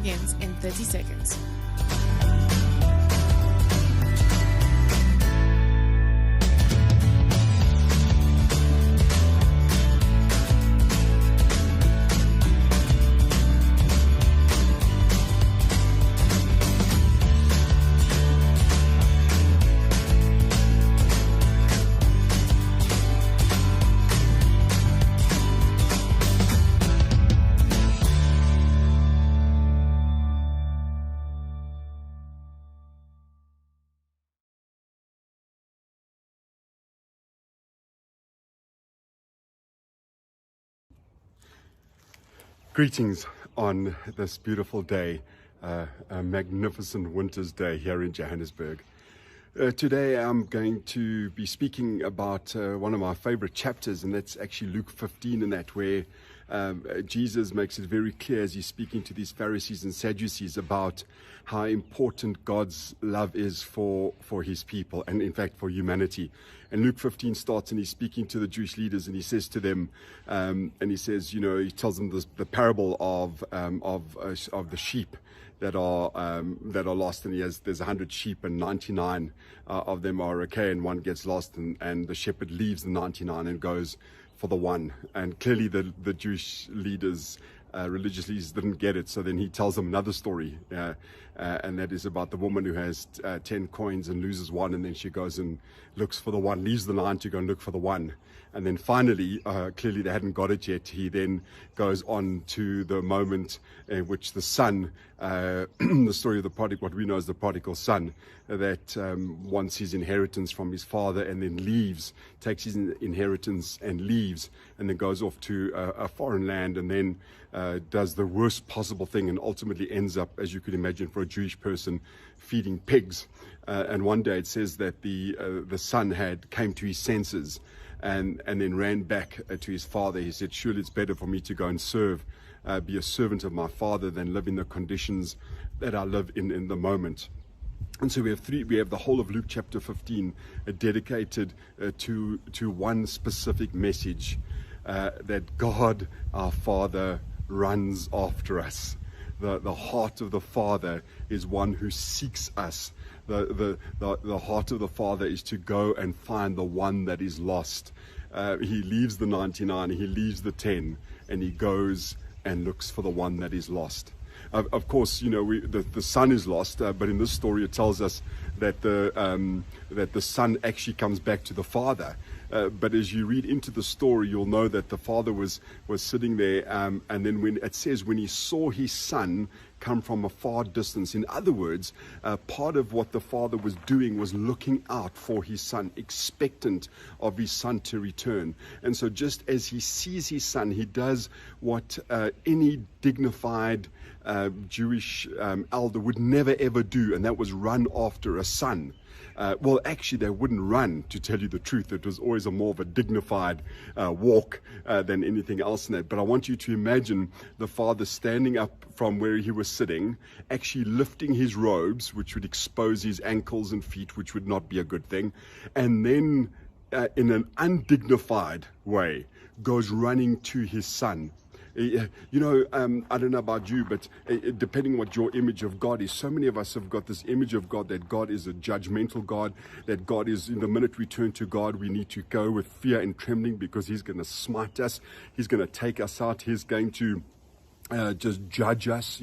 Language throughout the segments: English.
begins in 30 seconds. Greetings on this beautiful day, a magnificent winter's day here in Johannesburg. Today I'm going to be speaking about one of my favorite chapters, and that's actually Luke 15, in that where Jesus makes it very clear as he's speaking to these Pharisees and Sadducees about how important God's love is for his people, and in fact for humanity. And Luke 15 starts, and he's speaking to the Jewish leaders, and he says to them, and he says, he tells them the parable of the sheep that are lost, and there's 100 sheep, and 99 of them are okay, and one gets lost, and the shepherd leaves the 99 and goes for the one. And clearly the Jewish leaders, religious leaders, didn't get it. So then he tells them another story, and that is about the woman who has 10 coins and loses one, and then she goes and looks for the one, leaves the 9 to go and look for the one. And then finally, clearly they hadn't got it yet, he then goes on to the moment in which the son, the story of the prodigal, what we know as the prodigal son, that wants his inheritance from his father and then leaves, takes his inheritance and leaves, and then goes off to a foreign land, and then does the worst possible thing, and ultimately ends up, as you could imagine for a Jewish person, feeding pigs. And one day it says that the son came to his senses, and then ran back to his father. He said, surely it's better for me to go and serve, be a servant of my father, than live in the conditions that I live in the moment. And so we have the whole of Luke chapter 15 dedicated to one specific message, that God our Father runs after us. The heart of the Father is one who seeks us. The heart of the Father is to go and find the one that is lost. He leaves the 99, he leaves the 10, and he goes and looks for the one that is lost. Of course, the son is lost, but in this story it tells us that the son actually comes back to the father. But as you read into the story, you'll know that the father was sitting there, and then when it says when he saw his son come from a far distance. In other words, part of what the father was doing was looking out for his son, expectant of his son to return. And so just as he sees his son, he does what any dignified Jewish elder would never ever do, and that was run after a son. Well, actually, they wouldn't run, to tell you the truth. It was always more of a dignified walk than anything else in that. But I want you to imagine the father standing up from where he was sitting, actually lifting his robes, which would expose his ankles and feet, which would not be a good thing, and then in an undignified way goes running to his son. I don't know about you, but depending on what your image of God is, so many of us have got this image of God, that God is a judgmental God, that God is, in the minute we turn to God, we need to go with fear and trembling, because he's going to smite us, he's going to take us out, he's going to just judge us,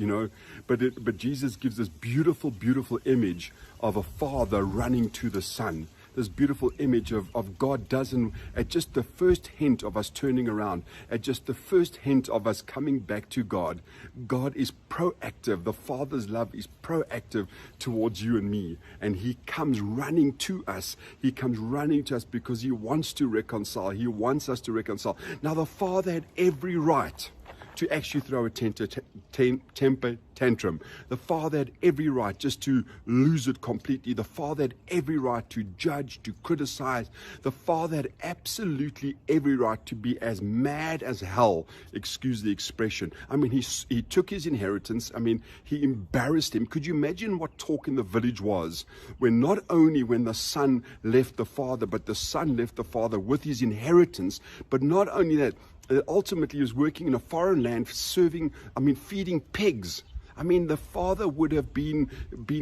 But Jesus gives this beautiful, beautiful image of a father running to the son. This beautiful image of God doesn't, at just the first hint of us turning around, at just the first hint of us coming back to God, God is proactive. The Father's love is proactive towards you and me. And he comes running to us. He comes running to us because he wants to reconcile. He wants us to reconcile. Now, the Father had every right to actually throw a temper tantrum. The father had every right just to lose it completely. The father had every right to judge, to criticize. The father had absolutely every right to be as mad as hell, excuse the expression. I mean, he took his inheritance. I mean, he embarrassed him. Could you imagine what talk in the village was when not only when the son left the father, but the son left the father with his inheritance, but not only that, ultimately he was working in a foreign land, feeding pigs. I mean, the father would have been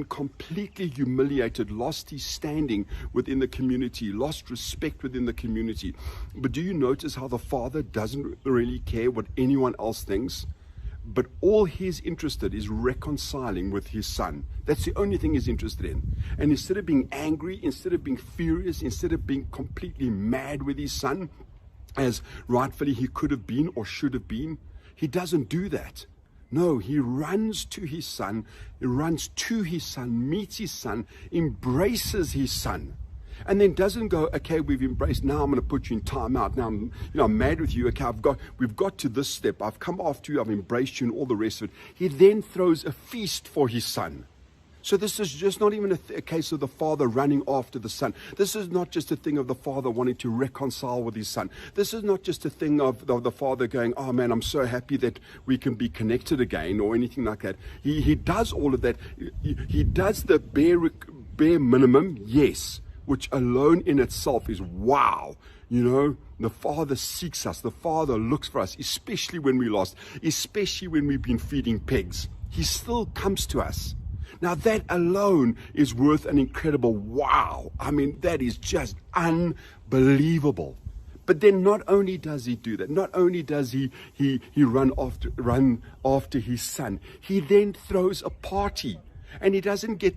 completely humiliated, lost his standing within the community, lost respect within the community. But do you notice how the father doesn't really care what anyone else thinks? But all he's interested is reconciling with his son. That's the only thing he's interested in. And instead of being angry, instead of being furious, instead of being completely mad with his son, as rightfully he could have been or should have been, he doesn't do that. No, he runs to his son, meets his son, embraces his son. And then doesn't go, okay, we've embraced, now I'm going to put you in time out. Now I'm mad with you. Okay, we've got to this step. I've come after you, I've embraced you, and all the rest of it. He then throws a feast for his son. So this is just not even a case of the father running after the son. This is not just a thing of the father wanting to reconcile with his son. This is not just a thing of the father going, oh man, I'm so happy that we can be connected again, or anything like that. He does all of that. He does the bare minimum, yes, which alone in itself is wow. You know, the Father seeks us. The Father looks for us, especially when we're lost, especially when we've been feeding pigs. He still comes to us. Now that alone is worth an incredible wow. I mean, that is just unbelievable. But then not only does he do that, not only does he run after his son, he then throws a party. And he doesn't get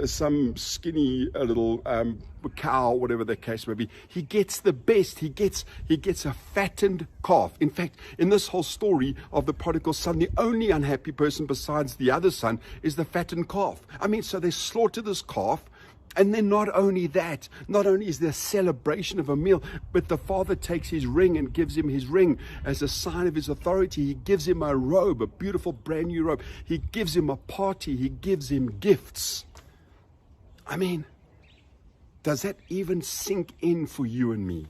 some skinny little cow, whatever the case may be. He gets the best. He gets a fattened calf. In fact, in this whole story of the prodigal son, the only unhappy person besides the other son is the fattened calf. I mean, so they slaughter this calf. And then not only that, not only is there a celebration of a meal, but the father takes his ring and gives him his ring as a sign of his authority. He gives him a robe, a beautiful brand new robe. He gives him a party. He gives him gifts. I mean, does that even sink in for you and me?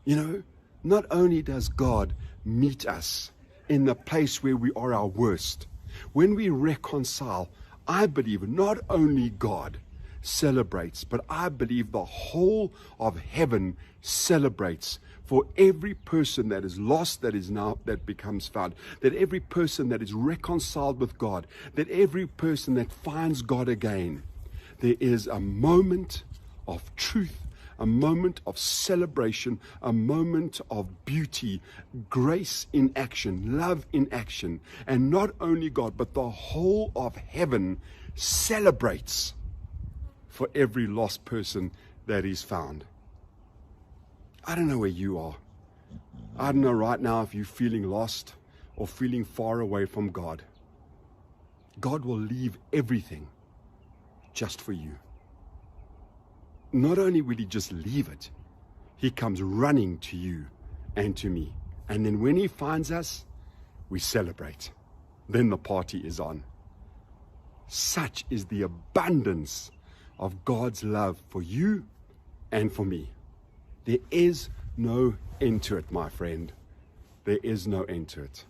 You know, not only does God meet us in the place where we are our worst, when we reconcile, I believe not only God celebrates, but I believe the whole of heaven celebrates for every person that is lost, that becomes found, that every person that is reconciled with God, that every person that finds God again. There is a moment of truth, a moment of celebration, a moment of beauty, grace in action, love in action. And not only God, but the whole of heaven celebrates for every lost person that is found. I don't know where you are. I don't know right now if you're feeling lost or feeling far away from God. God will leave everything just for you. Not only will he just leave it, he comes running to you and to me. And then when he finds us, we celebrate. Then the party is on. Such is the abundance of God's love for you and for me. There is no end to it, my friend. There is no end to it.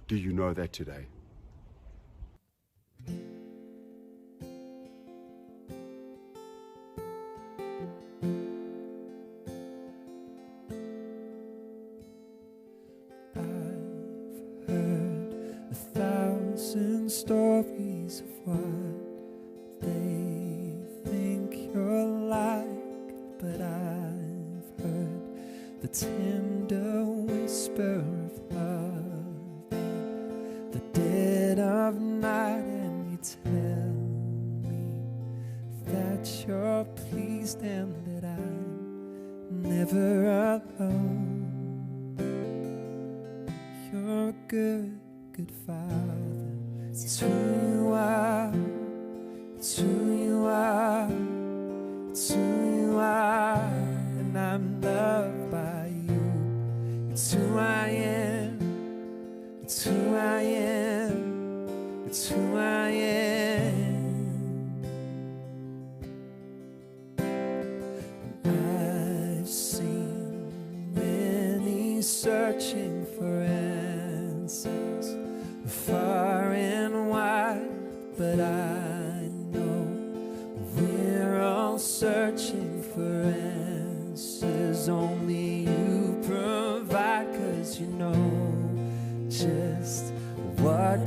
Do you know that today? I've heard 1,000 stories of what they think you're like, but I've heard the tender whisper of love in the dead of night, and you tell me that you're pleased and that I'm never alone. You're a good, good Father. It's who you are. It's who you are. It's who you are. And I'm loved by you. It's who I am. It's who I am. It's who I am. I've seen many searching for answers far and wide, but I know we're all searching for answers only you provide, 'cause you know just what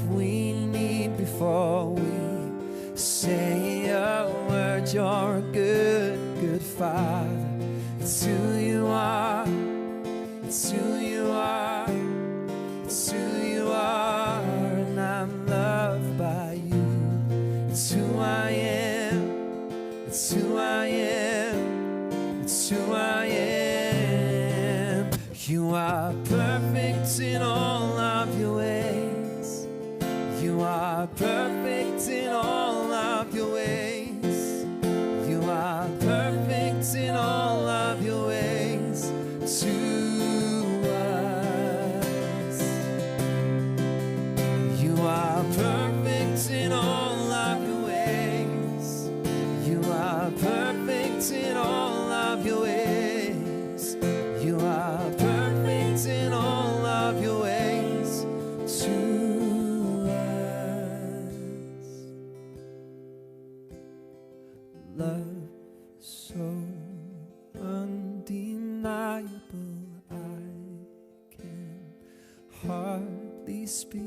that you're a good, good Father. It's who you are. It's who you are. It's who you are, and I'm loved by you. It's who I am. It's who I am. It's who I am. You are perfect in all of your ways. You are perfect in all of your ways. You are perfect in all of your ways to us. You are perfect in all of your ways. You are perfect in all of your ways. You are perfect in all of your ways to us. Love so undeniable, I can hardly speak.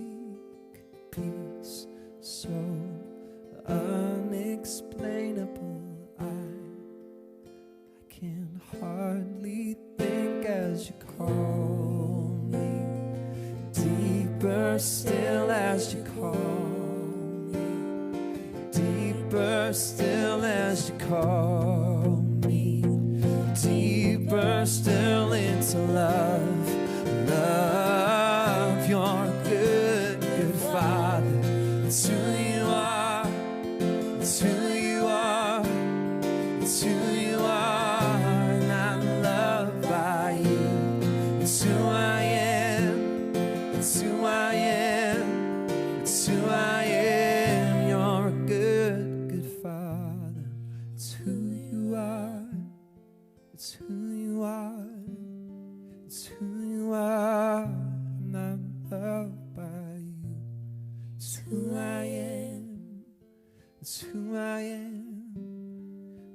Peace so unexplainable, I can hardly think as you call me. Deeper still as you call me. Deeper still as you call me. Deeper still into love. Love, you're a good, good Father. It's who you are. It's who you are. It's who you are, and I'm loved by you. It's who I am. It's who I am. It's who I am. You're a good, good Father. It's who you are. It's who you are. It's who you are, and I'm loved by you. It's who I am. It's who I am.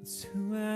It's who I